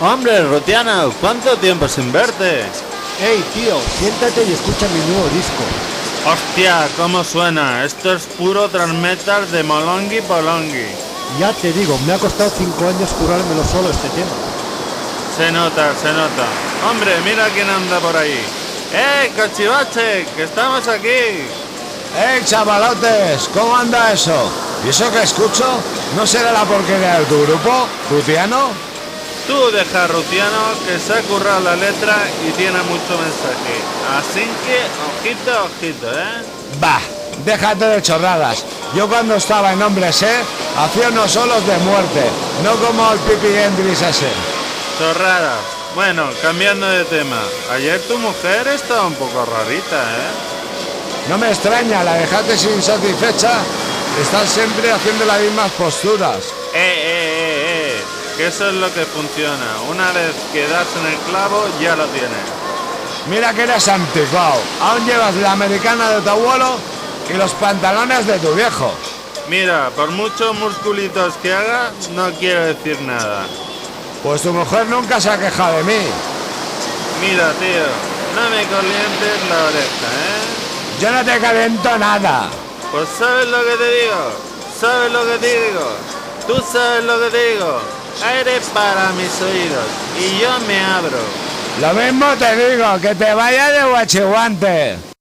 Hombre, Rutiano, ¿cuánto tiempo sin verte? Hey, tío, siéntate y escucha mi nuevo disco. Hostia, ¿cómo suena? Esto es puro transmetal de Molongi Polongi. Ya te digo, me ha costado 5 años curármelo solo este tema. Se nota, se nota. Hombre, mira quién anda por ahí. Cachivache! ¡Que estamos aquí! Chavalotes! ¿Cómo anda eso? ¿Y eso que escucho? ¿No será la porquería de tu grupo, Rutiano? Tú deja a Rutiano, que se ha currado la letra y tiene mucho mensaje. Así que, ojito, ojito, Bah, déjate de chorradas. Yo cuando estaba en Hombres hacía unos solos de muerte, no como el Pipi Hendrix ese. Chorradas. Bueno, cambiando de tema. Ayer tu mujer estaba un poco rarita, No me extraña, la dejaste insatisfecha. Estás siempre haciendo las mismas posturas. Que eso es lo que funciona. Una vez que das en el clavo, ya lo tienes. Mira que eres anticuado. Aún llevas la americana de tu abuelo y los pantalones de tu viejo. Mira, por muchos musculitos que haga, no quiero decir nada. Pues tu mujer nunca se ha quejado de mí. Mira, tío, no me calientes la oreja, Yo no te caliento nada. Pues ¿sabes lo que te digo? ¿Sabes lo que te digo? ¿Tú sabes lo que te digo? Aire para mis oídos y yo me abro. Lo mismo te digo, que te vayas de guachiguante.